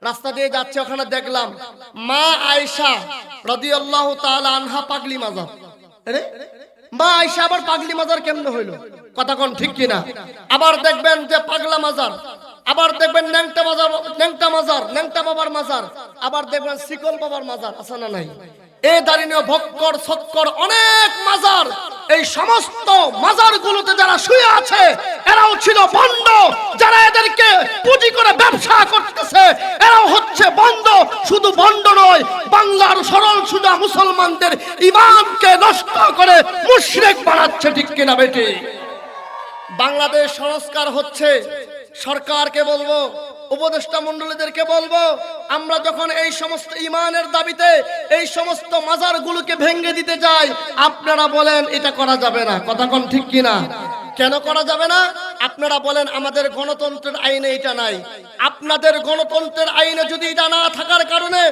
রাস্তা দিয়ে যাচ্ছে, ওখানে দেখলাম মা আয়েশা রাদিয়াল্লাহু তাআলা আনহা পাগলি মাজার। আরে মা আয়েশা আবার পাগলি মাজার কেমনে হইল? কথা কোন ঠিক কিনা? আবার দেখবেন যে পাগলা মাজার, আবার দেখবেন ন্যাংটা মাজার, ন্যাংটা বাবার মাজার, আবার দেখবেন শিকল বাবার মাজার, আছে না নাই? এই দাঁড়িয়ে ভক্কর সক্কর অনেক মাজার। এই সমস্ত মাজারগুলোতে যারা শুয়ে আছে এরাও ছিল ভণ্ড। যারা এদেরকে পুঁজি করে ব্যবসা করতেছে এরাও হচ্ছে ভণ্ড। শুধু ভণ্ড নয়, বাংলার সরল সুজা মুসলমানদের ঈমানকে নষ্ট করে মুশরিক বানাচ্ছে। ঠিক কিনা বেটি? বাংলাদেশ সংস্কার হচ্ছে, সরকারকে বলবো, উপদেষ্টা মণ্ডলীদেরকে বলবো, আমরা যখন এই সমস্ত ঈমানের দাবিতে এই সমস্ত মাজারগুলোকে ভেঙে দিতে যাই, আপনারা বলেন এটা করা যাবে না। কথা কোন ঠিক কিনা? কেন করা যাবে না? আপনারা বলেন আমাদের গণতন্ত্রের আইনে এটা নাই। আপনাদের গণতন্ত্রের আইনে যদি এটা না থাকার কারণে,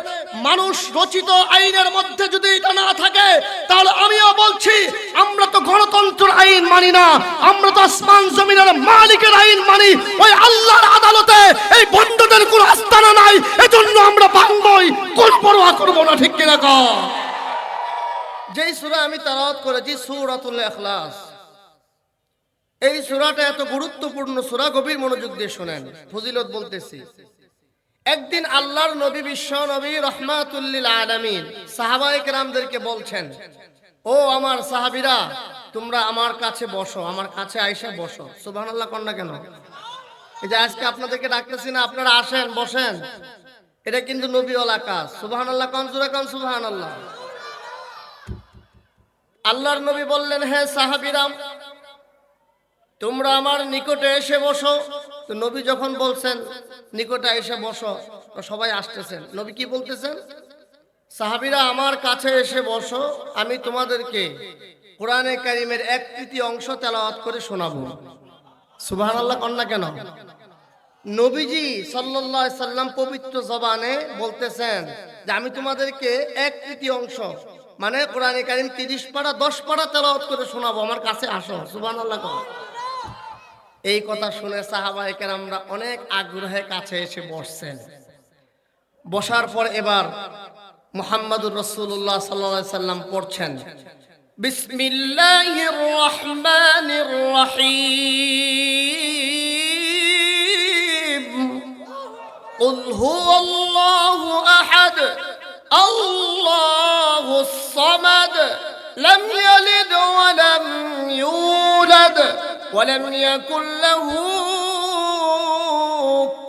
মানুষ রচিত আইনের মধ্যে যদি এটা না থাকে, তাহলে আমিও বলছি আমরা তো গণতন্ত্রের আইন মানি না, আমরা তো আসমান জমিনের মালিকের আইন মানি। ওই আল্লাহর আদালতে এই বন্ধুদের কোনো আস্থানা নাই, এজন্য আমরা ভাঙবই, কোন পরোয়া করবো না। ঠিক কিনা কও? যেই সূরা আমি তেলাওয়াত করেছি সূরাতুল ইখলাস, এই সূরাটা এত গুরুত্বপূর্ণ সূরা, গভীর মনোযোগ দিয়ে শুনেন, ফজিলত বলতেছি। একদিন আল্লাহর নবী, বিশ্ব নবী রাহমাতুল লিল আলামিন সাহাবায়ে কেরামদেরকে বলছেন, ও আমার সাহাবীরা, তোমরা আমার কাছে বসো, আমার কাছে আইসা বসো। সুবহানাল্লাহ কোন না কেন? এই যে আজকে আপনাদেরকে ডাকতেছি না, আপনারা আসেন বসেন, এটা কিন্তু নবীওয়ালা কাজ। সুবহানাল্লাহ কোন? জোরে কোন সুবহানাল্লাহ। আল্লাহর নবী বললেন, হে সাহাবীরা, তোমরা আমার নিকটে এসে বসো। তো নবী যখন বলছেন নিকটে এসে বসো, তো সবাই আসতেছেন। নবী কি বলতেছেন? সাহাবীরা আমার কাছে এসে বসো, আমি তোমাদেরকে কোরআনে কারীমের 1/3 অংশ তেলাওয়াত করে শোনাবো। সুবহানাল্লাহ কোন না কেন? নবীজি সাল্লাল্লাহু আলাইহি সাল্লাম পবিত্র জবানে বলতেছেন যে আমি তোমাদেরকে 1/3 অংশ, মানে কোরআনে কারীম 30 পারা 10 পারা তেলাওয়াত করে শোনাবো, আমার কাছে আসো। সুবহানাল্লাহ কোন? এই কথা শুনে সাহাবায়ে কেরামরা অনেক আগ্রহে কাছে এসে বসছেন। বসার পর এবার মুহাম্মদুর রাসূলুল্লাহ সাল্লাল্লাহু আলাইহি সাল্লাম পড়ছেন, বিসমিল্লাহির রহমানির রহিম, কুল হুয়াল্লাহু আহাদ, আল্লাহুস সামাদ, লাম ইয়ালিদ ওয়া লাম ইউলাদ ওয়ালাম ইয়াকুল লাহু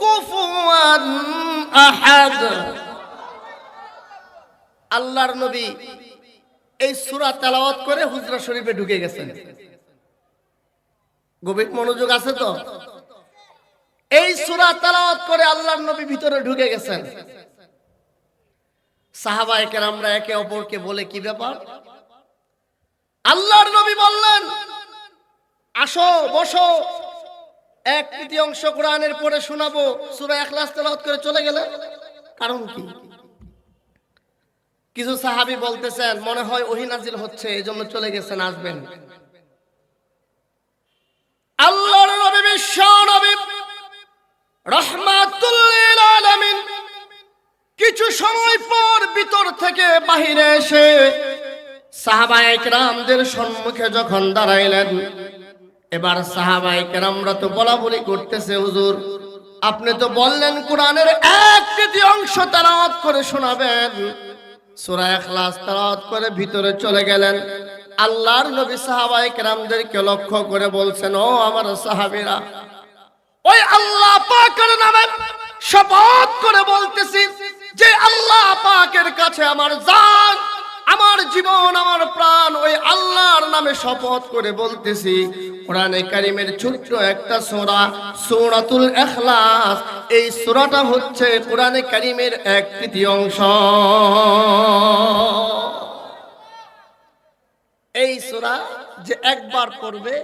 কুফুয়ান আহাদ। আল্লাহর নবী এই সূরা তেলাওয়াত করে হুজরা শরীফে ঢুকে গেছেন। গভীর মনোযোগ আছে তো? এই সূরা তেলাওয়াত করে আল্লাহর নবী ভিতরে ঢুকে গেছেন। সাহাবায়ে কেরামরা একে অপরকে বলে, কি ব্যাপার? আল্লাহর নবী বললেন, আসো বসো, 1/3 অংশ কোরআনের পড়ে শোনাবো। সূরা ইখলাস তেলাওয়াত করে চলে গেলেন, কারণ কি? কিছু সাহাবী বলতেছেন মনে হয় ওহী নাজিল হচ্ছে, এজন্য চলে গেছেন, আসবেন। আল্লাহর নবী, বিশ্ব নবী রাহমাতুল লিল আলামিন কিছু সময় পর ভিতর থেকে বাহিরে এসে সাহাবায়ে কেরামদের সম্মুখে যখন দাঁড়াইলেন, এবার সাহাবায়ে কেরামরা তো বলাবলি করতেছে, হুজুর আপনি তো বললেন কোরআনের 1/3 অংশ তেলাওয়াত করে শোনাবেন। সূরা ইখলাস তেলাওয়াত করে ভিতরে চলে গেলেন। আল্লাহর নবী সাহাবায়ে কেরামদেরকে লক্ষ্য করে বলছেন, ও আমার সাহাবীরা, ওই আল্লাহ পাকের নামে শপথ করে বলতেছি যে আল্লাহ পাকের কাছে আমার জান, আমার জীবন, আমার প্রাণ, ওই আল্লাহর নামে শপথ করে বলতেছি, কোরআনে কারীমের ছোট্ট একটা সূরা সূরাতুল ইখলাস, এই সূরাটা হচ্ছে কোরআনে কারীমের 1/3 অংশ। এই সূরা যে একবার পড়বে,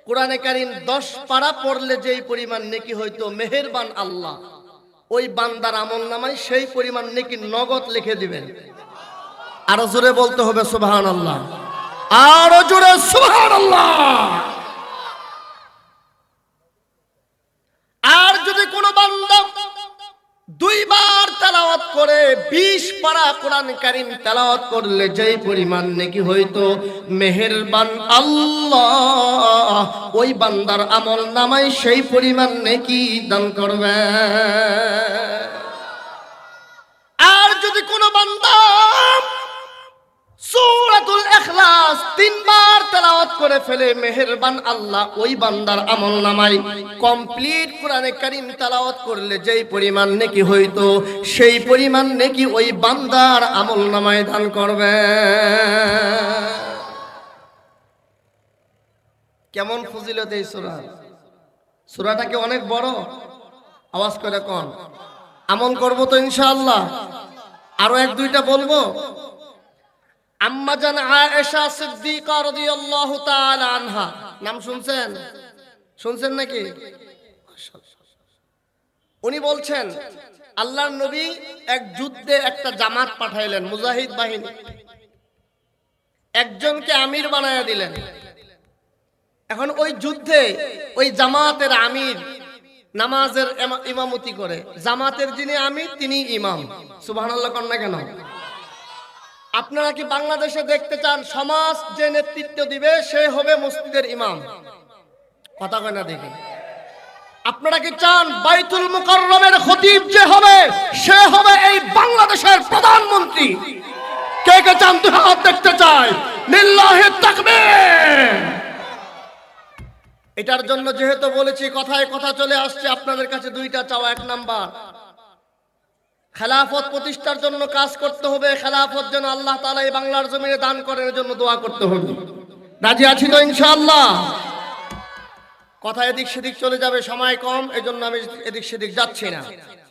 কোরআনে কারীম 10 পারা পড়লে যেই পরিমাণ নেকি হইতো, মেহেরবান আল্লাহ ওই বান্দার আমলনামায় সেই পরিমাণ নেকি নগদ লিখে দিবেন। আরো জোরে বলতে হবে সুবহানাল্লাহ, আরো জোরে সুবহানাল্লাহ। আর যদি কোনো বান্দা 2 বার তেলাওয়াত করে 20 পারা কোরআন কারীম তেলাওয়াত করলে যেই পরিমাণ নেকি হইতো, মেহেরবান আল্লাহ ওই বান্দার আমল নামায় সেই পরিমাণ নেকি দান করবে। আর যদি কোনো বান্দা সূরাতুল ইখলাস 3 বার তেলাওয়াত করে ফেলে, মেহেরবান আল্লাহ ওই বান্দার আমল নামায় কমপ্লিট কোরআনে কারীম তেলাওয়াত করলে যেই পরিমাণ নেকি হইতো, সেই পরিমাণ নেকি ওই বান্দার আমল নামায় দান করবে। কেমন ফজিলত এই সূরা! সূরাটা কি অনেক বড়? আওয়াজ করে কোন আমল করব তো ইনশাআল্লাহ। আরো 1-2টা বলবো। আম্মা জান আয়েশা সিদ্দিকা রাদিয়াল্লাহু তাআলা আনহা, নাম শুনছেন? শুনছেন নাকি? উনি বলছেন আল্লাহর নবী এক যুদ্ধে একটা জামাত পাঠাইলেন, মুজাহিদ বাহিনী। একজনকে আমির বানায়া দিলেন। এখন ওই যুদ্ধে ওই জামাতের আমির নামাজের ইমামতি করে। জামাতের যিনি আমির তিনি ইমাম। সুবহানাল্লাহ কন না কেন? আপনারা কি বাংলাদেশে দেখতে চান সমাজ যে নেতৃত্ব দিবে সে হবে মসজিদের ইমাম? কথা কয় না দেখি। আপনারা কি চান বাইতুল মুকাররমের খতিব যে হবে সে হবে এই বাংলাদেশের প্রধানমন্ত্রী? কে কে চান তো হাত দেখতে চাই। লিল্লাহি তাকবীর। এটার জন্য যেহেতু বলেছি কথায় কথা চলে আসছে, আপনাদের কাছে 2টা চাওয়া। 1 নাম্বার, খেলাফত প্রতিষ্ঠার জন্য কাজ করতে হবে। খেলাফত যেন আল্লাহ তাআলা এই বাংলার জমিনে দান করেন, এর জন্য দোয়া করতে হবে। রাজি আছি তো ইনশাআল্লাহ? কথা এদিক সেদিক চলে যাবে, সময় কম, এজন্য আমি এদিক সেদিক যাচ্ছি না।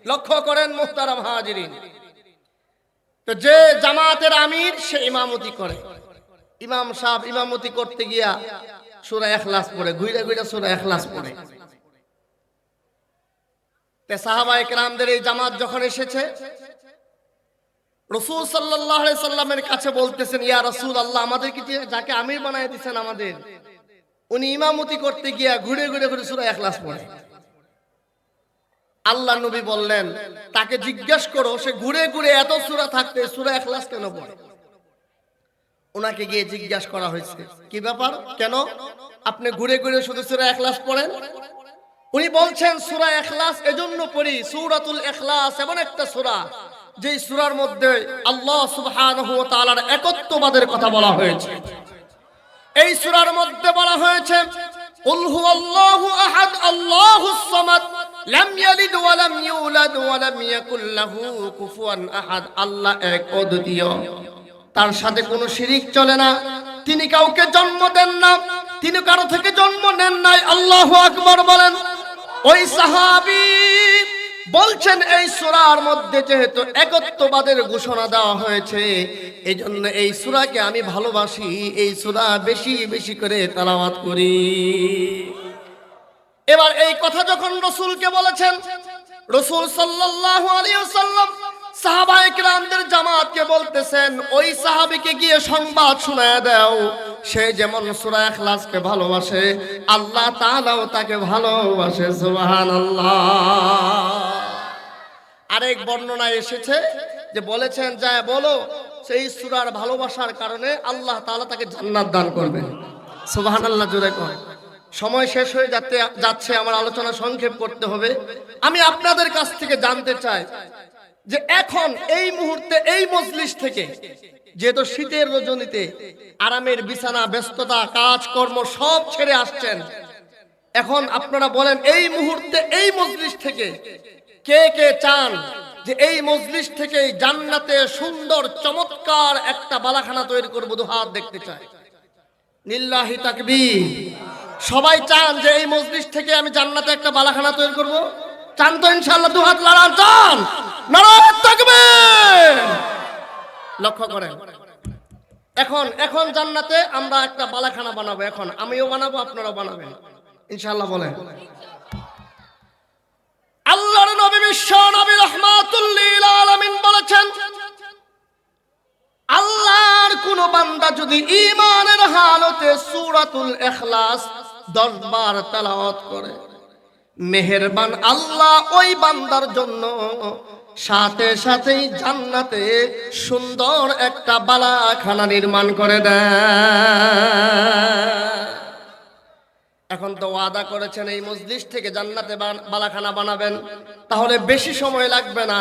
লক্ষ্য করেন মুহতারাম হাজিরিন, তো যে জামাতের আমির সে ইমামতি করে। ইমাম সাহেব ইমামতি করতে গিয়া সূরা ইখলাস পড়ে, ঘুরে ঘুরে সূরা ইখলাস পড়ে। সাহাবায়ে কেরামদের এই জামাত যখন এসেছে, রাসূল সাল্লাল্লাহু আলাইহি সাল্লামের কাছে বলতেছেন, ইয়া রাসূলুল্লাহ, আমাদের কি যাকে আমির বানায় দিয়েছেন আমাদের, উনি ইমামতি করতে গিয়া ঘুরে ঘুরে ঘুরে সূরা ইখলাস পড়ে। আল্লাহ নবী বললেন, তাকে জিজ্ঞেস করো সে ঘুরে ঘুরে এত সূরা থাকতে সূরা ইখলাস কেন পড়ে? ওনাকে গিয়ে জিজ্ঞেস করা হয়েছে, কি ব্যাপার, কেন আপনি ঘুরে ঘুরে শুধু সূরা ইখলাস পড়েন? উনি বলছেন, সূরা ইখলাস এজন্য পড়ি, সূরাতুল ইখলাস এমন একটা সূরা যেই সূরার মধ্যে আল্লাহ সুবহানাহু ওয়া তাআলার একত্ববাদের কথা বলা হয়েছে। এই সূরার মধ্যে বলা হয়েছে, কুল হুয়াল্লাহু আহাদ আল্লাহুস সামাদ লাম ইয়ালিদ ওয়া লাম ইউলাদ ওয়া লাম ইয়াকুল লাহু কুফুয়ান আহাদ। আল্লাহ এক অদ্বিতীয়, তার সাথে কোনো শিরিক চলে না, তিনি কাউকে জন্ম দেন না, তিনি কারো থেকে জন্ম নেন নাই। আল্লাহু আকবার বলেন। ওই সাহাবী বলছেন, এই সূরার মধ্যে যেহেতু একত্ববাদের ঘোষণা দেওয়া হয়েছে, এজন্য এই সূরাকে আমি ভালোবাসি, এই সূরা বেশি বেশি করে তেলাওয়াত করি। এবার এই কথা যখন রাসূলকে বলেছেন, রাসূল সাল্লাল্লাহু আলাইহি ওয়াসাল্লাম সাহাবায়ে কেরামদের জামাতকে বলতেছেন, ওই সাহাবীকে গিয়ে সংবাদ শোনায় দাও, সে যেমন সূরা ইখলাসকে ভালোবাসে আল্লাহ তাআলাও তাকে ভালোবাসে। সুবহানাল্লাহ। আরেক বর্ণনায় এসেছে যে বলেছেন, যায় বলো সেই সূরার ভালোবাসার কারণে আল্লাহ তাআলা তাকে জান্নাত দান করবেন। সুবহানাল্লাহ জোরে কর। সময় শেষ হয়ে যাচ্ছে, আমার আলোচনা সংক্ষেপ করতে হবে। আমি আপনাদের কাছ থেকে জানতে চাই যে এখন এই মুহূর্তে এই মজলিস থেকে, যেহেতু শীতের রজনীতে আরামের বিছানা, ব্যস্ততা, কাজকর্ম সব ছেড়ে আসছেন, এখন আপনারা বলেন এই মুহূর্তে এই মজলিস থেকে কে কে চান যে এই মজলিস থেকে জান্নাতে সুন্দর চমৎকার একটা বালাখানা তৈরি করব? দুহাত দেখতে চাই। লিল্লাহি তাকবীর। সবাই চান যে এই মজলিস থেকে আমি জান্নাতে একটা বালাখানা তৈরি করব? চান তো ইনশাআল্লাহ? দুহাত লাড়ান। চান? নারায়ে তাকবীর। লক্ষ্য করেন, এখন জান্নাতে আমরা একটা বালাখানা বানাবো। এখন আমিও বানাবো, আপনারাও বানাবেন ইনশাআল্লাহ। বলেন। আল্লাহর নবী বিশ্ব নবী রাহমাতুল লিল আলামিন বলেছেন, আল্লাহর কোন বান্দা যদি ঈমানের হালতে সূরাতুল ইখলাস 10 বার তেলাওয়াত করে, মেহেরবান আল্লাহ ওই বান্দার জন্য সাথে সাথেই জান্নাতে সুন্দর একটা বালাখানা নির্মাণ করে দেয়। এখন তো ওয়াদা করেছেন এই মজলিস থেকে জান্নাতে বালাখানা বানাবেন, তাহলে বেশি সময় লাগবে না।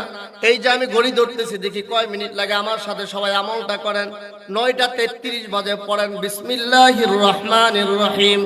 এই যে আমি ঘড়ি ধরতেছি, দেখি কয় মিনিট লাগে। আমার সাথে সবাই আমলটা করেন। 9:33 বাজে পড়েন বিসমিল্লাহির রহমানির রহিম।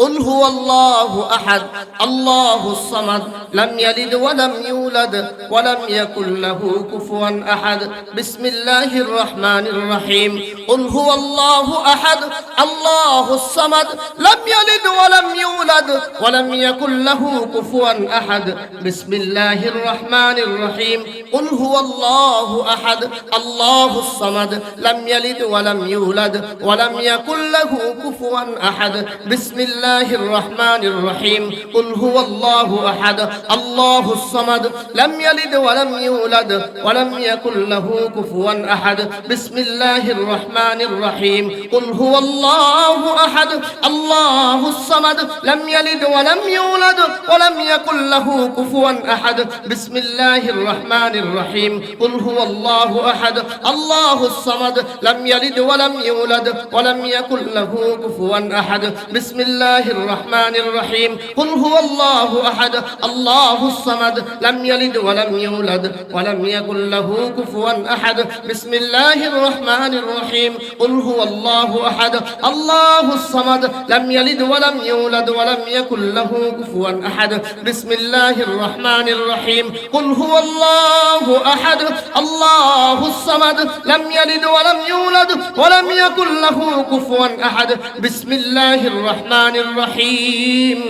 قل هو الله أحد الله الصمد لم يلد ولم يولد ولم يكن له كفوا أحد بسم الله الرحمن الرحيم قل هو الله أحد الله الصمد لم يلد ولم يولد ولم يكن له كفوا أحد بسم الله الرحمن الرحيم قل هو الله أحد الله الصمد لم يلد ولم يولد ولم يكن له كفوا أحد بسم الله الرحمن الرحيم قل هو الله أحد الله الصمد لم يلد ولم يولد ولم يكن له كفوا أحد بسم الله الرحمن الرحيم قل هو الله أحد الله الصمد لم يلد ولم يولد ولم يكن له كفوا أحد بسم الله الرحمن الرحيم قل هو الله أحد الله الصمد لم يلد ولم يولد ولم يكن له كفوا أحد بسم الله الرحمن الرحيم قل هو الله أحد الله الصمد لم يلد ولم يولد ولم يكن له كفوا أحد بسم الله الرحمن الرحيم قل هو الله أحد الله الصمد لم يلد ولم يولد ولم يكن له كفوا أحد بسم الله الرحمن الرحيم قل هو الله أحد الله الصمد لم يلد ولم يولد ولم يكن له كفوا أحد بسم الله الرحمن الرحيم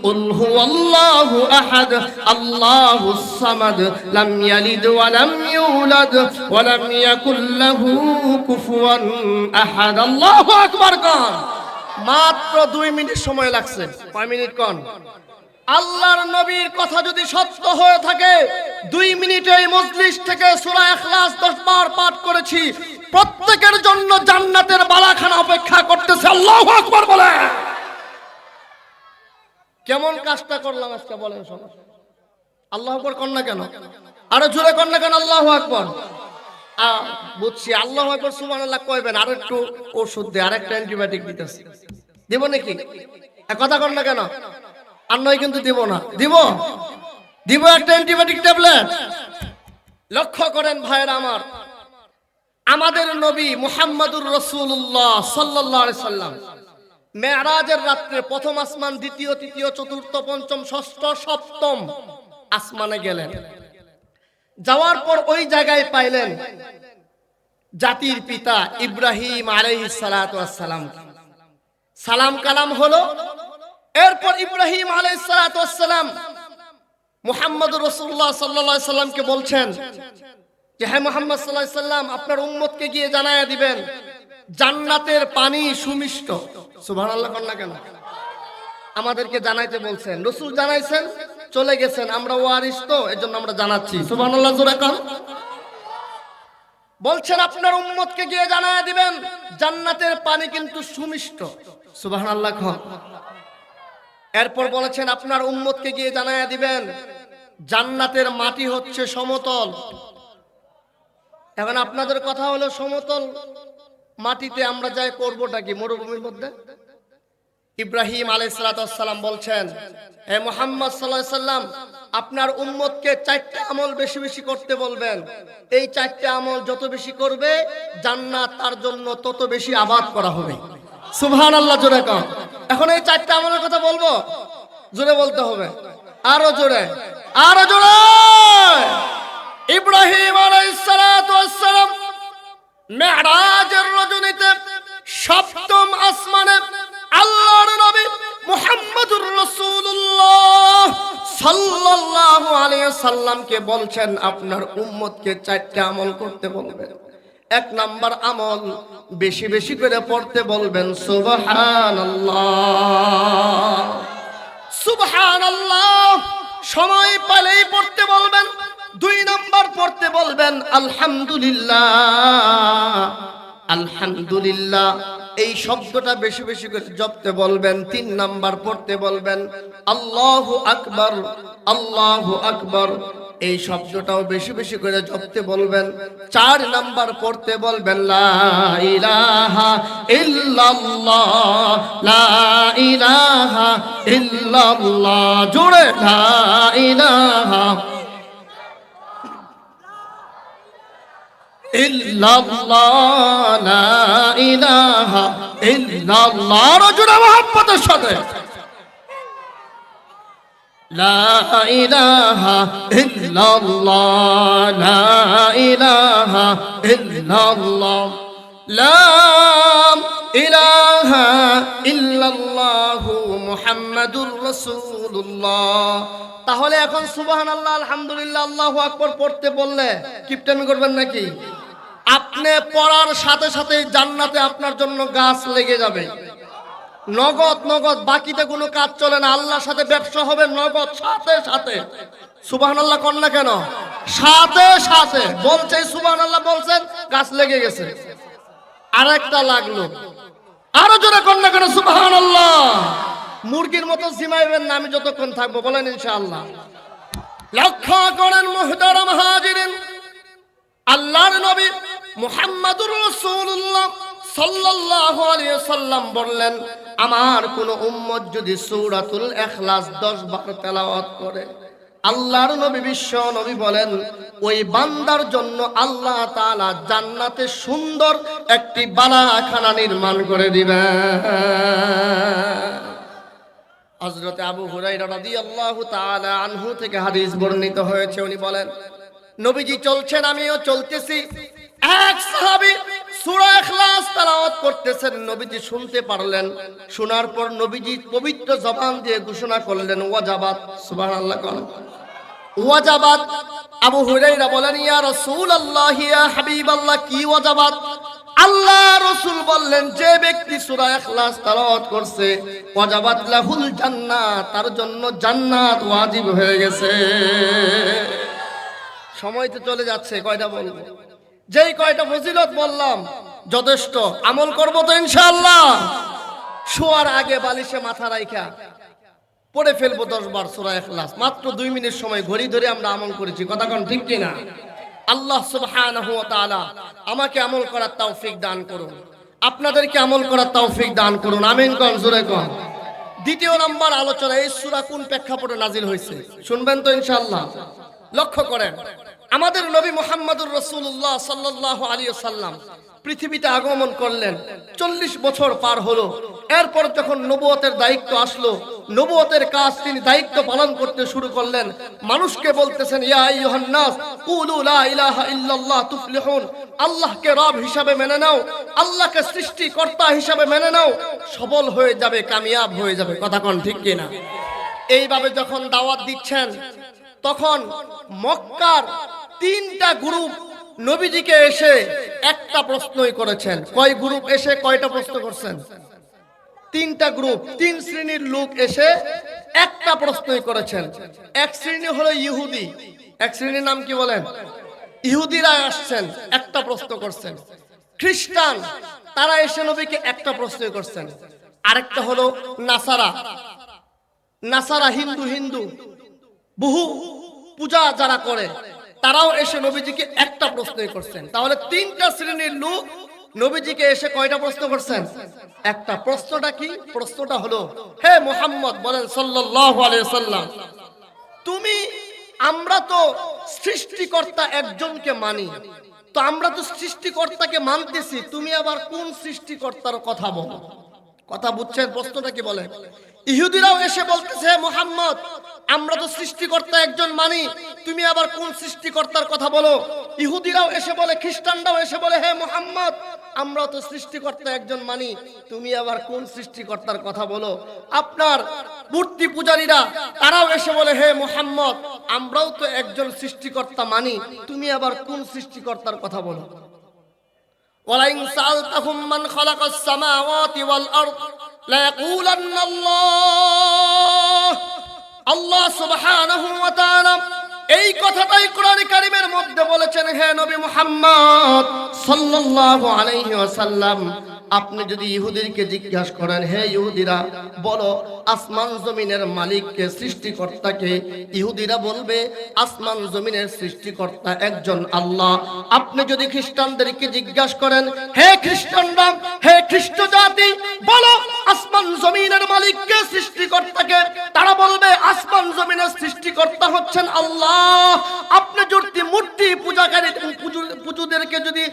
قل هو الله أحد الله الصمد لم يلد ولم يولد ولم يكن له كفوا أحد الله أكبر قال মাত্র 2 মিনিট সময় লাগছে। কয় মিনিট কোন? আল্লাহর নবীর কথা যদি সত্য হয়ে থাকে 2 মিনিটে এই মজলিস থেকে সূরা ইখলাস 10 বার পাঠ করেছি। প্রত্যেকের জন্য জান্নাতের বালাখানা অপেক্ষা করতেছে। আল্লাহু আকবার বলে। কেমন কাজটা করলাম আজকে বলেন শোনো। আল্লাহু আকবার কোন না কেন? আরো জোরে কোন না কেন? আল্লাহু আকবার। বুঝছি আল্লাহু আকবার সুবহানাল্লাহ কইবেন, আর একটু ওষুধ দে, আরেকটা অ্যান্টিবায়োটিক দিতেছি। দেব নাকি? কথা কোন না কেন? আর নয় কিন্তু দিব না। দিব একটা অ্যান্টিবায়োটিক ট্যাবলেট। লক্ষ্য করেন ভাইরা আমার, আমাদের নবী মুহাম্মদুর রাসূলুল্লাহ সাল্লাল্লাহু আলাইহি সাল্লাম মেরাজের রাত্রে প্রথম আসমান, দ্বিতীয়, তৃতীয়, চতুর্থ, পঞ্চম, ষষ্ঠ, সপ্তম আসমানে গেলেন। যাওয়ার পর ওই জায়গায় পাইলেন জাতির পিতা ইব্রাহিম আলাইহিস সালাতু ওয়াস সালাম। সালাম কালাম হলো। এরপর ইব্রাহিম আলাইহিস সালাতু ওয়াস সালাম মুহাম্মদুর রাসূলুল্লাহ সাল্লাল্লাহু আলাইহি সাল্লামকে বলছেন যে হে মুহাম্মদ সাল্লাল্লাহু আলাইহি সাল্লাম, আপনার উম্মতকে গিয়ে জানায়া দিবেন জান্নাতের পানি সুমিষ্ট। সুবহানাল্লাহ কোন না কেন? আমাদেরকে জানাইতে বলছেন। রাসূল জানাইছেন, চলে গেছেন। আমরা ওয়ারিস তো, এজন্য আমরা জানাচ্ছি। সুবহানাল্লাহ জোরে কোন। বলছেন আপনার উম্মতকে গিয়ে জানায়া দিবেন জান্নাতের পানি কিন্তু সুমিষ্ট। সুবহানাল্লাহ কোন। এরপর বলেছেন আপনার উম্মতকে গিয়ে জানায়া দিবেন জান্নাতের মাটি হচ্ছে সমতল। এখন আপনাদের কথা হলো সমতল মাটিতে আমরা যাই করবোটা কি? মরুভূমির মধ্যে? ইব্রাহিম আলাইহিস সালাতু ওয়াস সালাম বলছেন হে মুহাম্মদ সাল্লাল্লাহু আলাইহি সাল্লাম, আপনার উম্মতকে 4টা আমল বেশি বেশি করতে বলবেন। এই 4টা আমল যত বেশি করবে জান্নাত তার জন্য তত বেশি আবাদ করা হবে। সুবহানাল্লাহ জোরে কও। এখন এই 4টা আমলের কথা বলবো, জোরে বলতে হবে। আরো জোরে, আরো জোরে। ইব্রাহিম আলাইহিস সালাতু ওয়াস সালাম মেরাজের রজনীতে সপ্তম আসমানে আল্লাহর নবী মুহাম্মদুর রাসূলুল্লাহ সাল্লাল্লাহু আলাইহি সাল্লামকে বলছেন আপনার উম্মতকে 4টা আমল করতে বলবেন। 1 নাম্বার আমল বেশি বেশি করে পড়তে বলবেন সুবহানাল্লাহ। সুবহানাল্লাহ সময় পেলেই পড়তে বলবেন। 2 নাম্বার পড়তে বলবেন আলহামদুলিল্লাহ। আলহামদুলিল্লাহ এই শব্দটা বেশি বেশি করে জপতে বলবেন। 3 নাম্বার পড়তে বলবেন আল্লাহু আকবার, আল্লাহু আকবার। এই শব্দটাও বেশি বেশি করে জপতে বলবেন। 4 নাম্বার পড়তে বলবেন লা ইলাহা ইল্লাল্লাহ, লা ইলাহা ইল্লাল্লাহ, জোরে লা ইলাহা ইল্লাল্লাহ, লা ইলাহা ইল্লাল্লাহ, আরো জোরে মুহাব্বতের সাথে লা ইলাহা ইল্লাল্লাহ, লা ইলাহা ইল্লাল্লাহ, লা ইলাহা ইল্লাল্লাহ মুহাম্মাদুর রাসূলুল্লাহ। তাহলে এখন সুবহানাল্লাহ, আলহামদুলিল্লাহ, আল্লাহু আকবার পড়তে বললে কিপটামি করবেন নাকি? আপনি পড়ার সাথে সাথে জান্নাতে আপনার জন্য গাছ লেগে যাবে, নগদ নগদ, বাকিতে কোনো কাজ চলে না। আল্লাহর সাথে ব্যবসা হবে নগদ সাথে সাথে। সুবহানাল্লাহ কোন না কেন? সাথে সাথে বলছে সুবহানাল্লাহ, বলছেন গাছ লেগে গেছে, আরেকটা লাগলো, আরো জোরে কোন না কেন সুবহানাল্লাহ। মুরগির মতো জিমাইবেন না, আমি যতক্ষণ থাকবো, বলেন ইনশাআল্লাহ। লক্ষ্য করেন মুহতারাম হাজিরিন, আল্লাহর নবী মুহাম্মাদুর রাসূলুল্লাহ সাল্লাল্লাহু আলাইহি ওয়াসাল্লাম বললেন, আমার কোন উম্মত যদি সূরাতুল ইখলাস 10 বার তেলাওয়াত করে, আল্লাহর নবী বিশ্ব নবী বলেন, ওই বান্দার জন্য আল্লাহ তাআলা জান্নাতে সুন্দর একটি বালাখানা নির্মাণ করে দিবেন। হযরত আবু হুরায়রা রাদিয়াল্লাহু তাআলা আনহু থেকে হাদিস বর্ণিত হয়েছে, উনি বলেন, নবীজি চলছেন, আমিও চলতেছি, এক সাহাবী সূরা ইখলাস তেলাওয়াত করতেছেন, নবীজি শুনতে পারলেন। শোনার পর নবীজি পবিত্র জবান দিয়ে ঘোষণা করলেন, ওয়াজাবাত। সুবহানাল্লাহ বলেন, ওয়াজাবাত। আবু হুরায়রা বলেন, ইয়া রাসূলুল্লাহ, ইয়া হাবিবাল্লাহ, কি ওয়াজাবাত? আল্লাহ রাসূল বললেন, যে ব্যক্তি সূরা ইখলাস তেলাওয়াত করছে, ওয়াজাবাত লাহুল জান্নাত, তার জন্য জান্নাত ওয়াজিব হয়ে গেছে। সময় তো চলে যাচ্ছে, কয়টা বলবো? যেই কয়টা ফজিলত বললাম যথেষ্ট। আমল করব তো ইনশাআল্লাহ। শোয়ার আগে বালিশে মাথা রাইখা পড়ে ফেলবো 10 বার সূরা ইখলাস, মাত্র 2 মিনিট সময়, ঘড়ি ধরে আমরা আমল করেছি, কথা কোন ঠিক কিনা? আল্লাহ সুবহানাহু ওয়া তাআলা আমাকে আমল করার তৌফিক দান করুন, আপনাদেরকে আমল করার তৌফিক দান করুন, আমিন কোন, জোরে কোন। দ্বিতীয় নাম্বার আলোচনা, এই সূরা কোন প্রেক্ষাপটে নাজিল হয়েছে শুনবেন তো ইনশাআল্লাহ। লক্ষ্য করেন, আমাদের নবী মুহাম্মদুর রাসূলুল্লাহ সাল্লাল্লাহু আলাইহি ওয়াসাল্লাম পৃথিবীতে আগমন করলেন, 40 বছর পার হলো। এরপর যখন নবুয়তের দায়িত্ব আসলো, নবুয়তের কাজ তিনি দায়িত্ব পালন করতে শুরু করলেন। মানুষকে বলতেছেন, ইয়া আইয়ুহান নাস কুলু লা ইলাহা ইল্লাল্লাহ তুফলিহুন, আল্লাহকে রব হিসাবে মেনে নাও, আল্লাহকে সৃষ্টিকর্তা হিসাবে মেনে নাও, সফল হয়ে যাবে, কামিয়াব হয়ে যাবে, কথা কোন ঠিক কিনা? এইভাবে যখন দাওয়াত দিচ্ছেন, তখন মক্কার 3টা গ্রুপ নবীজিকে এসে একটা প্রশ্নই করেছেন। কয় গ্রুপ এসে কয়টা প্রশ্ন করছেন? 3টা গ্রুপ, 3 শ্রেণীর লোক এসে একটা প্রশ্নই করেছেন। এক শ্রেণী হলো ইহুদি, এক শ্রেণীর নাম কি বলেন? ইহুদিরা আসছেন, একটা প্রশ্ন করছেন। খ্রিস্টান, তারা এসে নবীকে একটা প্রশ্নই করছেন। আরেকটা হলো নাসারা, নাসারা হিন্দু বহু পূজা যারা করে, তারাও এসে নবীজিকে একটা প্রশ্নই করছেন। তাহলে 3টা শ্রেণীর লোক নবীজিকে এসে কয়টা প্রশ্ন করছেন? একটা। প্রশ্নটা কি? প্রশ্নটা হলো, হে মুহাম্মদ বলেন সাল্লাল্লাহু আলাইহি ওয়াসাল্লাম, তুমি, আমরা তো সৃষ্টিকর্তা একজনকে মানি, তো আমরা তো সৃষ্টিকর্তাকে মানতেছি, তুমি আবার কোন সৃষ্টিকর্তার কথা বলো? কথা বুঝছেন প্রশ্নটা কি বলে? ইহুদিরাও এসে বলতেছে, হে মুহাম্মদ, আমরা তো সৃষ্টিকর্তা একজন মানি, তুমি আবার কোন সৃষ্টিকর্তার কথা বলো? ইহুদিরাও এসে বলে, খ্রিস্টানরাও এসে বলে, হে মুহাম্মদ, আমরা তো সৃষ্টিকর্তা একজন মানি, তুমি আবার কোন সৃষ্টিকর্তার কথা বলো? আপনার মূর্তি পূজারীরা, তারাও এসে বলে, হে মুহাম্মদ, আমরাও তো একজন সৃষ্টিকর্তা মানি, তুমি আবার কোন সৃষ্টিকর্তার কথা বলো? ওয়ালাইন সাআলতাহুম মান খালাকাস সামাওয়াতি ওয়াল আরদ লা ইয়াকুলান্না আল্লাহ। আল্লাহ সুবহানাহু ওয়া তাআলা এই কথাটাই কোরআনে কারীমের মধ্যে বলেছেন, হে নবী মুহাম্মদ সাল্লাল্লাহু আলাইহি ওয়াসাল্লাম, আপনি যদি ইহুদিকে জিজ্ঞাসা করেন, হে ইহুদিরা বলো আসমান জমিনের মালিককে, সৃষ্টিকর্তাকে, ইহুদিরা বলবে আসমান জমিনের সৃষ্টিকর্তা একজন আল্লাহ। আপনি যদি খ্রিস্টানদেরকে জিজ্ঞাসা করেন, হে খ্রিস্টানরা, হে খ্রিস্ট জাতি বলো আসমান জমিনের মালিককে, সৃষ্টিকর্তাকে, তারা বলবে আসমান জমিনের সৃষ্টিকর্তা হচ্ছেন আল্লাহ। আপনি যদি মূর্তি পূজাকারী পুজোদেরকে যদি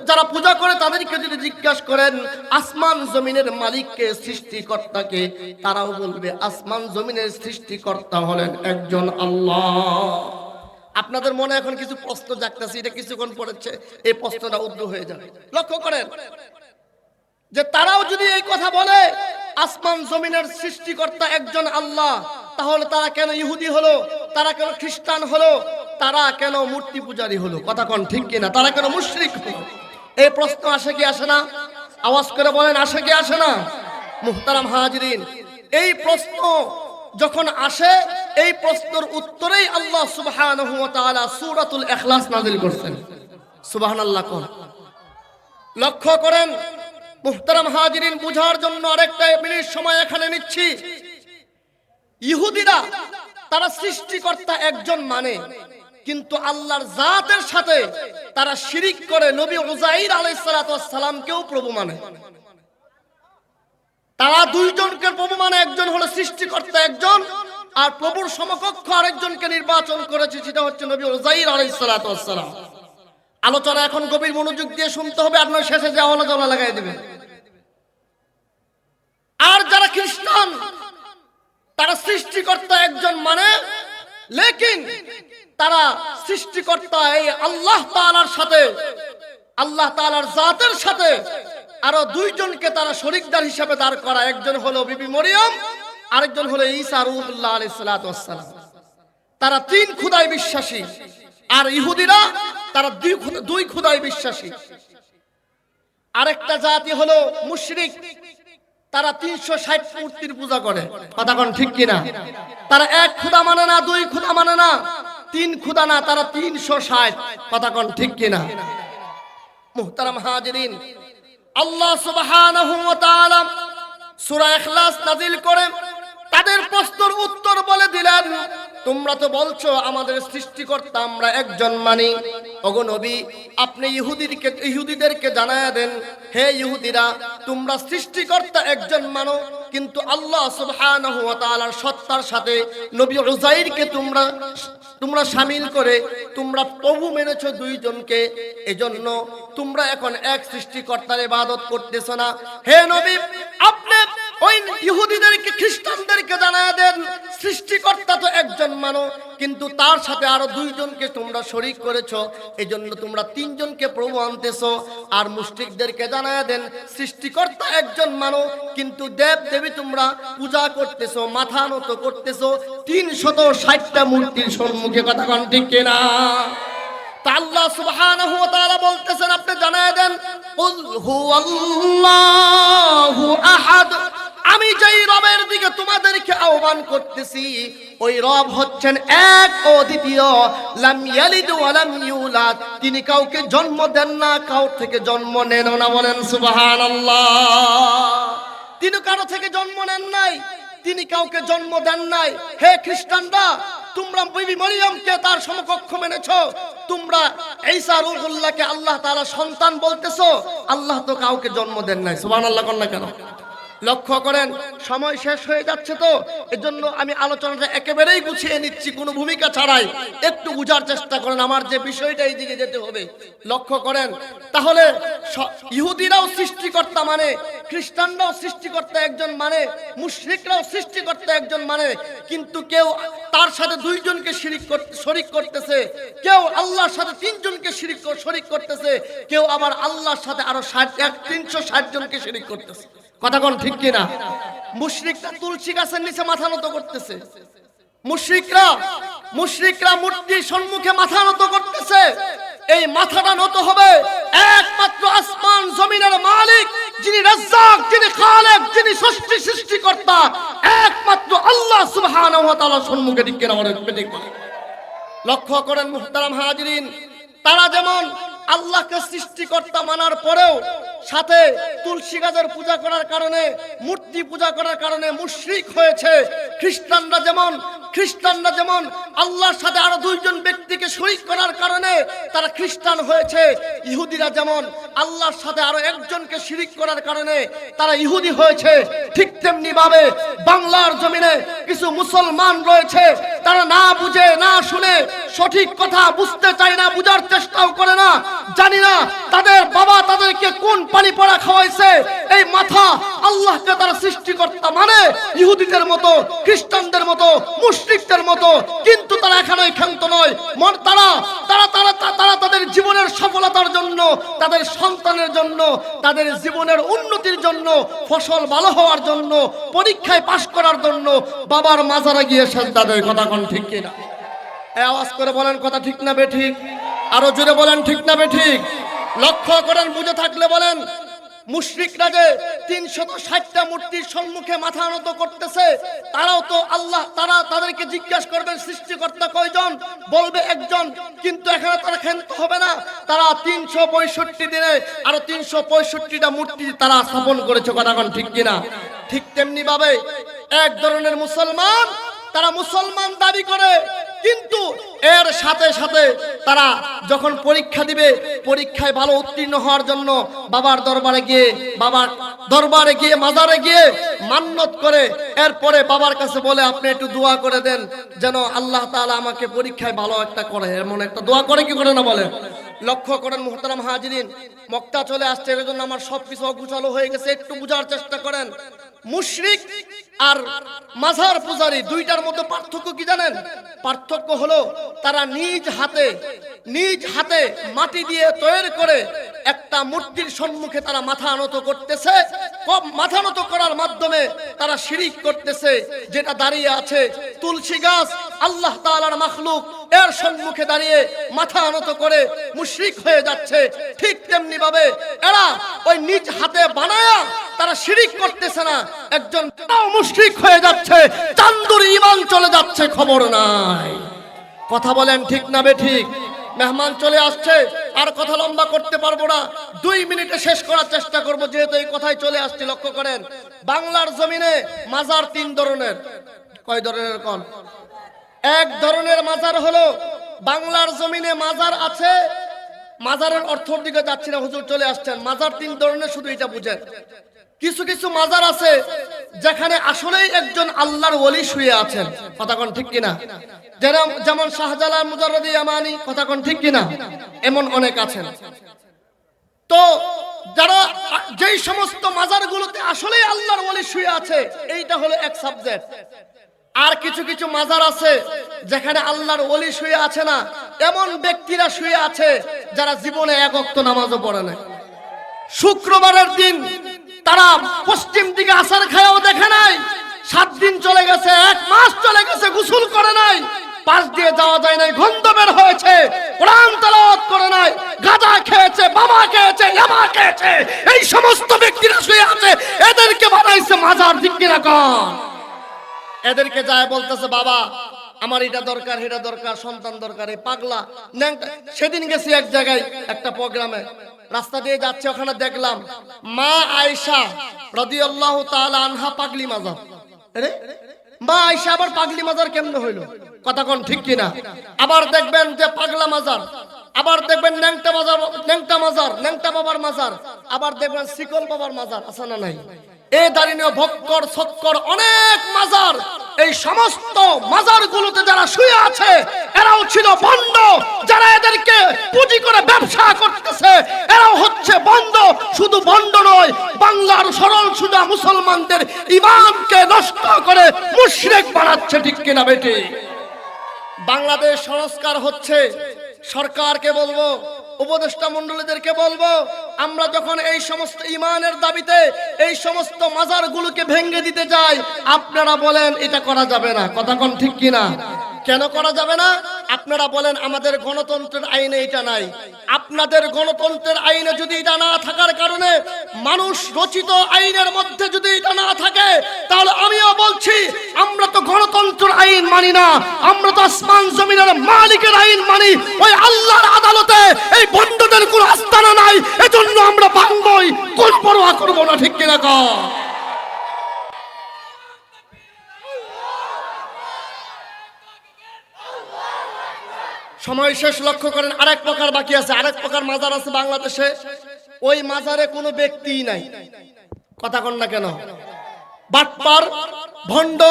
যারা পূজা করে তাদেরকে যদি জিজ্ঞাসা করেন আসমান জমিনের মালিককে, সৃষ্টিকর্তাকে, তারাও বলবে আসমান জমিনের সৃষ্টিকর্তা হলেন একজন আল্লাহ। আপনাদের মনে এখন কিছু প্রশ্ন জাগতেছে, এটা কিছুক্ষণ পড়েছে এই প্রশ্নটা উদ্র হয়ে যাবে। লক্ষ্য করেন যে তারাও যদি এই কথা বলে আসমান জমিনের সৃষ্টিকর্তা একজন আল্লাহ, তাহলে তারা কেন ইহুদি হলো, তারা কেন খ্রিস্টান হলো, তারা কেন মূর্তি পূজারী হলো? কথা কোন ঠিক কিনা? তারা কেন মুশরিক হলো? এই প্রশ্ন আসে কি আসে না? আওয়াজ করে বলেন, আসে কি আসে না? মুহতারাম হাজিরিন, এই প্রশ্ন যখন আসে, এই প্রশ্নের উত্তরেই আল্লাহ সুবহানাহু ওয়া তাআলা সূরাতুল ইখলাস নাযিল করেছেন। সুবহানাল্লাহ কোন। লক্ষ্য করেন মুহতারাম হাজিরিন, বুঝার জন্য আরেকটা মিনিট সময় এখানে নিচ্ছি। ইহুদিরা তারা সৃষ্টিকর্তা একজন মানে, কিন্তু আল্লাহর জাতের সাথে তারা শিরিক করে নবী উযাইর আলাইহিস সালাতু ওয়াস সালামকেও প্রভু মানে। তারা দুইজনকে প্রভু মানে, একজন হলো সৃষ্টিকর্তা একজন, আর প্রভুর সমকক্ষ আরেকজনকে নির্বাচন করেছে, সেটা হচ্ছে নবী উযাইর আলাইহিস সালাতু ওয়াস সালাম। আলোচনা এখন গভীর মনোযোগ দিয়ে শুনতে হবে, আপনার শেষে যে আওয়াজ জ্বালা লাগাই দিবেন। আর যারা খ্রিস্টান তারা সৃষ্টিকর্তা একজন মানে, লেকিন তারা সৃষ্টিকর্তা এই আল্লাহ তাআলার সাথে, আল্লাহ তাআলার জাতের সাথে আরো দুইজনকে তারা শরীকদার হিসেবে দাঁড় করা। একজন হলো বিবি মরিয়ম, আরেকজন হলো ঈসা রূহুল্লাহ আলাইহিস সালাতু ওয়াস সালাম। তারা তিন খোদায় বিশ্বাসী, আর ইহুদিরা তারা দুই খোদায় বিশ্বাসী। আরেকটা জাতি হলো মুশরিক, তারা 360 মূর্তির পূজা করে। কথা কোন ঠিক কিনা? তারা এক খোদা মানে না, দুই খোদা মানে না, তিন খোদা না, তারা 360। কথা কোন ঠিক কিনা? মুহতারাম হাজিরিন, আল্লাহ সুবহানাহু ওয়া তাআলা সূরা ইখলাস নাযিল করে তাদের প্রশ্নের উত্তর বলে দিলেন, তোমরা তো বলছো আমাদের সৃষ্টিকর্তা আমরা একজন মানি। ওগো নবী, আপনি ইহুদিদেরকে জানায়া দেন, হে ইহুদিরা, তোমরা সৃষ্টিকর্তা একজন মানো, কিন্তু আল্লাহ সুবহানাহু ওয়া তাআলার সত্তার সাথে নবী উযাইরকে তোমরা শামিল করে তোমরা প্রভু মেনেছো দুইজনকে। এজন্য তোমরা এখন এক সৃষ্টিকর্তার ইবাদত করতেছ না। হে নবী, আপনি ওই ইহুদিদেরকে, খ্রিস্টানদেরকে জানায়া দেন, সৃষ্টিকর্তা তো একজন মানো, কিন্তু তার সাথে আরো দুইজনকে তোমরা শরীক করেছো, এজন্য তোমরা তিনজনকে প্রভু আনতেছো। আর মুশরিকদেরকে জানায়া দেন, সৃষ্টিকর্তা একজন মানো, কিন্তু দেব দেবী তোমরা পূজা করতেছো, মাথা নত করতেছো 360টা মূর্তির সম্মুখে। কথা কোন ঠিক কিনা? তা আল্লাহ সুবহানাহু ওয়া তাআলা বলতেছেন, আপনি জানায়া দেন, কুল হুয়াল্লাহু আহাদ, আমি যেই রবের দিকে তোমাদেরকে আহ্বান করতেছি ওই রব হচ্ছেন এক ও দ্বিতীয়, লাম ইয়ালিদ ওয়া লাম ইউলাদ, তিনি কাউকে জন্ম দেন না, কাউ থেকে জন্ম নেন না। বলেন সুবহানাল্লাহ। তিনি কারো থেকে জন্ম নেন নাই, তিনি কাউকে জন্ম দেন নাই। হে খ্রিস্টানরা, তোমরা বিবি মরিয়মকে তার সমকক্ষ মেনেছো, তোমরা ঈসা রূহুল্লাহকে আল্লাহ তাআলা সন্তান বলতেছো, আল্লাহ তো কাউকে জন্ম দেন নাই। সুবহানাল্লাহ কোন না কেন? লক্ষ্য করেন, সময় শেষ হয়ে যাচ্ছে, তো এজন্য আমি আলোচনাটা একেবারেই গুছিয়ে নিচ্ছি, কোনো ভূমিকা ছাড়াই। একটু বুঝার চেষ্টা করেন, আমার যে বিষয়টা এই দিকে যেতে হবে। লক্ষ্য করেন, তাহলে ইহুদিরাও সৃষ্টিকর্তা মানে, খ্রিস্টানরাও সৃষ্টিকর্তা একজন মানে, মুশরিকরাও সৃষ্টিকর্তা একজন মানে, কিন্তু কেউ তার সাথে দুইজনকে শরীক করতেছে, কেউ আল্লাহর সাথে তিনজনকে শরীক করতেছে, কেউ আবার আল্লাহর সাথে আরো 360 জনকে শরীক করতেছে। কথা কোন ঠিক কিনা? মুশরিকরা তুলসী গাছের নিচে মাথা নত করতেছে, মুশরিকরা মূর্তির সম্মুখে মাথা নত করতেছে। এই মাথাটা নত হবে একমাত্র আসমান জমিনের মালিক, যিনি রাজ্জাক, যিনি খালেক, যিনি সৃষ্টিকর্তা, একমাত্র আল্লাহ সুবহানাহু ওয়া তাআলার সম্মুখে। ঠিক কিনা? লক্ষ্য করেন মুহতারাম হাজিরিন, তারা যেমন আল্লাহকে সৃষ্টিকর্তা মানার পরেও সাথে তুলসী গাছের পূজা করার কারণে, মূর্তি পূজা করার কারণে মুশরিক হয়েছে। খ্রিস্টানরা যেমন আল্লাহর সাথে আরো দুইজন ব্যক্তিকে শরীক করার কারণে তারা খ্রিস্টান হয়েছে, ইহুদিরা যেমন আল্লাহর সাথে আরো একজনকে শিরিক করার কারণে তারা ইহুদি হয়েছে, ঠিক তেমনি ভাবে বাংলার জমিনে কিছু মুসলমান রয়েছে, তারা না বুঝে না শুনে সঠিক কথা বুঝতে চায় না, বুঝার চেষ্টাও করে না। জানি না তাদের বাবা তাদেরকে কোন পানি পড়া খাওয়াইছে, এই মাথা আল্লাহকে তারা সৃষ্টিকর্তা মানে ইহুদিদের মতো, খ্রিস্টানদের মতো, মুশরিকদের মতো, কিন্তু তারা এখনোই ক্ষান্ত নয়। তারা তাদের জীবনের সফলতার জন্য, তাদের সন্তানের জন্য, তাদের জীবনের উন্নতির জন্য, ফসল ভালো হওয়ার জন্য, পরীক্ষায় পাশ করার জন্য বাবার মাজারে গিয়ে সেজদা দেয়। কথা কোন ঠিক কিনা? আওয়াজ করে বলেন কথা ঠিক না বেঠিক? আরো জোরে বলেন ঠিক না বেঠিক? লক্ষ্য করেন, বুঝে থাকলে বলেন। মুশরিকরা যে ৩৬০টা মূর্তির সম্মুখে মাথা নত করতেছে, তারাও তো আল্লাহ, তাদেরকে জিজ্ঞাসা করবেন সৃষ্টিকর্তা কয়জন? বলবে একজন। কিন্তু এখানে তারা ক্ষান্ত হবে না, তারা ৩৬৫ দিনে আরো ৩৬৫টা মূর্তি তারা স্থাপন করেছে। কথা কোন ঠিক কিনা? ঠিক তেমনি ভাবে এক ধরনের মুসলমান, তারা মুসলমান দাবি করে, কিন্তু এর সাথে সাথে তারা যখন পরীক্ষা দিবে, পরীক্ষায় ভালো উত্তীর্ণ হওয়ার জন্য বাবার দরবারে গিয়ে মাজারে গিয়ে মান্নত করে, এরপরে বাবার কাছে বলে আপনি একটু দোয়া করে দেন যেন আল্লাহ তাআলা আমাকে পরীক্ষায় ভালো একটা করে, এমন একটা দোয়া করে কি করে না বলে। লক্ষ্য করেন মুহতারাম হাজিরিন, মক্কা চলে আসছে, এর জন্য আমার সবকিছু অগুছালো হয়ে গেছে, একটু বুঝার চেষ্টা করেন। মুশরিক আর মাজার পূজারী দুইটার মধ্যে পার্থক্য কি জানেন? পার্থক্য হলো তারা নিজ হাতে মাটি দিয়ে তৈরি করে একটা মূর্তির সম্মুখে তারা মাথা নত করতেছে। মাথা নত করার মাধ্যমে তারা শিরিক করতেছে। যেটা দাঁড়িয়ে আছে তুলসী গাছ, আল্লাহ তাআলার মাখলুক, এর সম্মুখে দাঁড়িয়ে মাথা নত করে মুশরিক হয়ে যাচ্ছে। ঠিক তেমনি ভাবে এরা ওই নিজ হাতে বানায়া তারা শিরিক করতেছে না, একজন মুশরিক হয়ে যাচ্ছে, চান্দুর ঈমান চলে যাচ্ছে, খবর নাই। কথা বলেন ঠিক না বেঠিক? মেহমান চলে আসছে, আর কথা লম্বা করতে পারবো না, 2 মিনিটে শেষ করার চেষ্টা করব, যেহেতু এই কথাই চলে আসছে। লক্ষ্য করেন, বাংলার জমিনে মাজার 3 ধরনের। কয় ধরনের কোন? এক ধরনের মাজার হলো বাংলার জমিনে মাজার আছে। মাজারের অর্থের দিকে যাচ্ছি না, হুজুর চলে আসছেন। মাজার 3 ধরনের, শুধু এটা বুঝেন। কিছু কিছু মাজার আছে যেখানে আসলেই একজন আল্লাহর ওলি শুয়ে আছেন। কথা কোন ঠিক কিনা? যেমন শাহজালাল মুজাররদি ইয়ামানি। কথা কোন ঠিক কিনা? এমন অনেক আছেন। তো যারা যেই সমস্ত মাজারগুলোতে আসলেই আল্লাহর ওলি শুয়ে আছে, এইটা হলো এক সাবজেক্ট। আর কিছু কিছু মাজার আছে যেখানে আল্লাহর ওলি শুয়ে আছে না, এমন ব্যক্তিরা শুয়ে আছে যারা জীবনে এক ওয়াক্ত নামাজও পড়ে না। শুক্রবারের দিন তারা পশ্চিম দিকে আসার খায়াও দেখে নাই, 7 দিন চলে গেছে, 1 মাস চলে গেছে, গোসল করে নাই, পাশ দিয়ে যাওয়া যায় নাই, গন্ধ বের হয়েছে, কোরআন তেলাওয়াত করে নাই, গাঁজা খেয়েছে, বাবা খেয়েছে, ইয়াবা খেয়েছে, এই সমস্ত ব্যক্তিরা শুয়ে আছে। এদেরকে বানাইছে মাজার, ঠিক কিনা কন? এদেরকে যায় বলতেছে বাবা আমার এটা দরকার, এটা দরকার, সন্তান দরকার, এই পাগলা ন্যাংটা। সেদিন গেছি এক জায়গায় একটা প্রোগ্রামে, রাস্তা দিয়ে যাচ্ছে, ওখানে দেখলাম মা আয়েশা রাদিয়াল্লাহু তাআলা আনহা পাগলি মাজার। আরে মা আয়েশা আবার পাগলি মাজার কেমনে হইলো? কথা কোন ঠিক কিনা? আবার দেখবেন যে পাগলা মাজার, আবার দেখবেন ন্যাংটা মাজার, ন্যাংটা বাবার মাজার, আবার দেখবেন শিকল বাবার মাজার, আছে না নাই? এই দাঁড়িয়ে ভক্কর ছক্কর অনেক মাজার। এই সমস্ত মাজারগুলোতে যারা শুয়ে আছে এরাও ছিল বন্ড, যারা এদেরকে পুঁজি করে ব্যবসা করতেছে এরাও হচ্ছে বন্ড। শুধু বন্ড নয়, বাংলার সরল সোজা মুসলমানদের ঈমানকে নষ্ট করে মুশরিক বানাচ্ছে, ঠিক কিনা বেটি? বাংলাদেশ সংস্কার হচ্ছে, সরকারকে বলবো, উপদেষ্টা মণ্ডলীদেরকে বলবো, আমরা যখন এই সমস্ত ঈমানের দাবিতে এই সমস্ত মাজারগুলোকে ভেঙে দিতে যাই, আপনারা বলেন এটা করা যাবে না। কথা কোন ঠিক কিনা? কেন করা যাবে না? আপনারা বলেন আমাদের গণতন্ত্রের আইনে এটা নাই। আপনাদের গণতন্ত্রের আইনে যদি এটা না থাকার কারণে, মানুষ রচিত আইনের মধ্যে যদি এটা না থাকে, তাহলে আমিও বলছি আমরা তো গণতন্ত্রের আইন মানি না, আমরা তো আসমান জমিনের মালিকের আইন মানি। ওই আল্লাহর আদালতে এই বন্ডদের কোনো সময় শেষ, লক্ষ্য করেন আরেক প্রকার বাকি আছে, আরেক প্রকার মাজার আছে বাংলাদেশে। ওই মাজারে কোনো ব্যক্তিই নাই। কথা কন না কেন? বাটপার, ভণ্ড,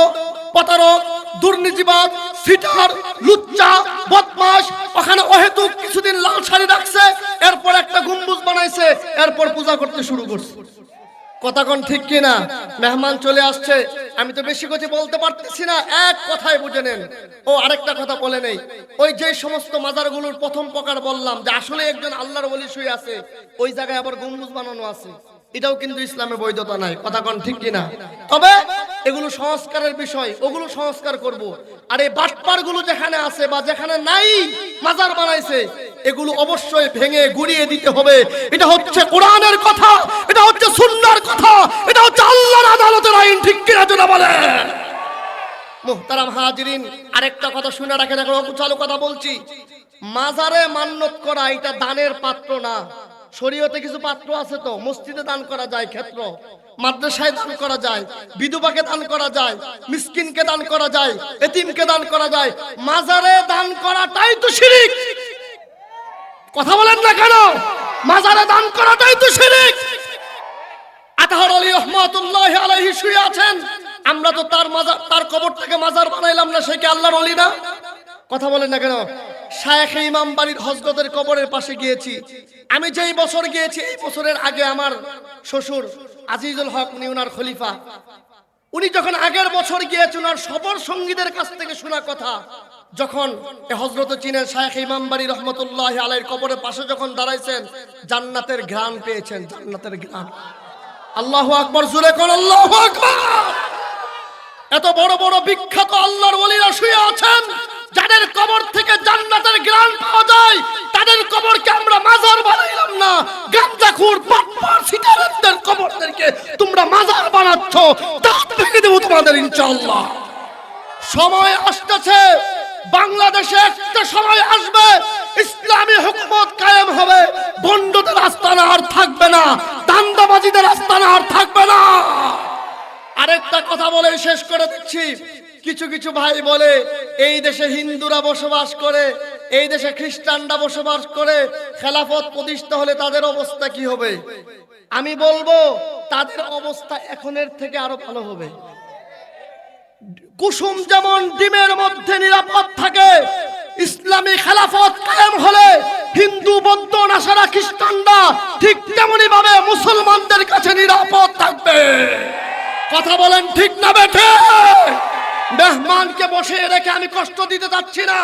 প্রতারক, দুর্নীতিবাদ, সিটার, লুচ্চা, বদমাশ ওখানে অহেতুক কিছুদিন লাল শাড়ি রাখছে, এরপর একটা গম্বুজ বানাইছে, এরপর পূজা করতে শুরু করছে। কথা কোন ঠিক কিনা? মেহমান চলে আসছে, আমি তো বেশি কথা বলতে পারতেছি না, এক কথায় বুঝে নেন। ও আরেকটা কথা বলে নেই, ওই যে সমস্ত মাজারগুলোর প্রথম প্রকার বললাম যে আসলে একজন আল্লাহর ওলি শুয়ে আছে, ওই জায়গায় আবার গম্বুজ বানানো আছে, এটাও কিন্তু ইসলামে বৈধতা নাই। কথা কোন ঠিক কিনা? তবে এগুলো সংস্কারের বিষয়, ওগুলো সংস্কার করব। আর এই বাটপারগুলো যেখানে আছে বা যেখানে নাই মাজার বানাইছে, এগুলো অবশ্যই ভেঙে গুড়িয়ে দিতে হবে। এটা হচ্ছে কোরআনের কথা, এটা হচ্ছে সুন্নাহর কথা, এটা হচ্ছে আল্লাহর আদালতের আইন। ঠিক কিনা জোরে বলে? মুহতারাম হাজিরিন, আরেকটা কথা শুনে রাখেন, এখন চালু কথা বলছি। মাজারে মান্নত করা এটা দানের পাত্র না। শরীয়তে কিছু পাত্র আছে তো, মসজিদে দান করা যায়, ক্ষেত্র মাদ্রাসায় দান করা যায়, বিধবাকে দান করা যায়, মিসকিনকে দান করা যায়, এতিমকে দান করা যায়। মাজারে দান করাটাই তো শিরক। কথা বলেন না কেন? মাজারে দান করাটাই তো শিরক। আতাহার আলী রহমাতুল্লাহি আলাইহি শুয়ে আছেন, আমরা তো তার মাজার, তার কবর থেকে মাজার বানাইলাম না, সে কি আল্লাহর ওলি না? কথা বলেন না কেন? শায়েখ ইমাম বাড়ির হযরতের কবরের পাশে গিয়েছি আমি, যেই বছর গিয়েছি এই বছরের আগে আমার শ্বশুর আজিজুল হক, উনি ওনার খলিফা, উনি যখন আগের বছর গিয়েছেন ওনার সবর সঙ্গীদের কাছ থেকে শোনা কথা, যখন হযরত চীনের শায়েখ ইমাম বাড়ি রহমতুল্লাহি আলাইহির কবরের পাশে যখন দাঁড়াইছেন, জান্নাতের ঘ্রাণ পেয়েছেন, জান্নাতের ঘ্রাণ। আল্লাহু আকবার, জোরে কোন আল্লাহু আকবার। এত বড় বড় বিখ্যাত আল্লাহর ওলিরা শুয়ে আছেন, যাদের কবর থেকে জান্নাতের ঘ্রাণ পাওয়া যায়, তাদের কবরকে আমরা মাজার বানাইলাম না। গাঁজাখোর, বাটপার, সিটারদের কবরদেরকে তোমরা মাজার বানাচ্ছ, দাঁত ভেঙে দেব তোমাদের ইনশাআল্লাহ। সময় আসতেছে, বাংলাদেশে একটা সময় আসবে, ইসলামী হুকুমত কায়েম হবে, ভণ্ডদের আস্তানা আর থাকবে না, দান্দাবাজিদের আস্তানা আর থাকবে না। আরেকটা কথা বলে শেষ করে দিচ্ছি। কিছু কিছু ভাই বলে এই দেশে হিন্দুরা বসবাস করে, এই দেশে খ্রিস্টানরা বসবাস করে, খেলাফত প্রতিষ্ঠা হলে তাদের অবস্থা কি হবে? আমি বলবো তাদের অবস্থা এখনের থেকে আরো ভালো হবে। কুসুম যেমন ডিমের মধ্যে নিরাপদ থাকে, ইসলামী খেলাফত কায়েম হলে হিন্দু, বৌদ্ধ, নাসারা, খ্রিস্টানরা ঠিক তেমনি ভাবে মুসলমানদের কাছে নিরাপদ থাকবে। কথা বলেন ঠিক না বেঠে? মেহমানকে বসে রেখে আমি কষ্ট দিতে যাচ্ছি না,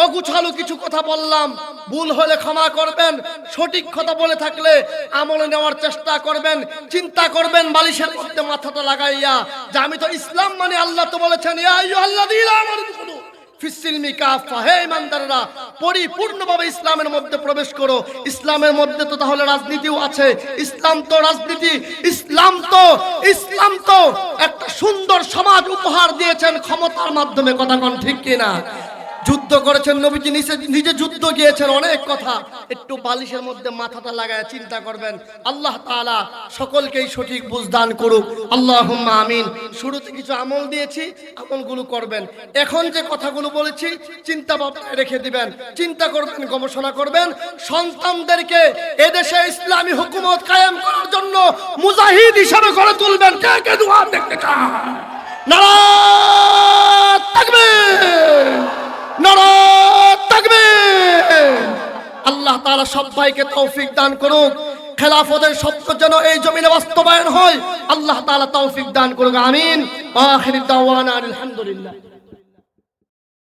অগুছালো কিছু কথা বললাম, ভুল হলে ক্ষমা করবেন, সঠিক কথা বলে থাকলে আমলে নেওয়ার চেষ্টা করবেন, চিন্তা করবেন বালিশের মধ্যে মাথাটা লাগাইয়া যে আমি তো ইসলাম মানে, আল্লাহ তো বলেছেন ইয়া আইয়ুহাল্লাযীনা আমানু দুখুলু ফিস-সিলমি কাফা, হে ঈমানদাররা পরিপূর্ণভাবে ইসলামের মধ্যে প্রবেশ করো। ইসলামের মধ্যে তো তাহলে রাজনীতিও আছে। ইসলাম তো রাজনীতি, ইসলাম তো একটা সুন্দর সমাজ উপহার দিয়েছেন ক্ষমতার মাধ্যমে। কথা কোন ঠিক কিনা? যুদ্ধ করেছেন নবীজি, নিজে যুদ্ধ গিয়েছেন, অনেক কথা। একটু বালিশের মধ্যে মাথাটা লাগায় চিন্তা করবেন। আল্লাহ তাআলা সকলকেই সঠিক বুঝ দান করুক, আল্লাহুম্মা আমিন। শুরুতে কিছু আমল দিয়েছি, আমলগুলো করবেন। এখন যে কথাগুলো বলেছি চিন্তা ভাবনায় রেখে দিবেন, চিন্তা করবেন, গবেষণা করবেন। সন্তানদেরকে এদেশে ইসলামী হুকুমত কায়েম করার জন্য মুজাহিদ হিসাবে গড়ে তুলবেন। কে কে দুআ দেখতে চান? নারায়ে তাকবীর, নারায়ে তাকবীর। আল্লাহ তাআলা সবাইকে তৌফিক দান করুক, খেলাফতের সত্য যেন এই জমিনে বাস্তবায়ন হয়, আল্লাহ তাআলা তৌফিক দান করুক, আমিন। আখির দাওয়ানা আলহামদুলিল্লাহ।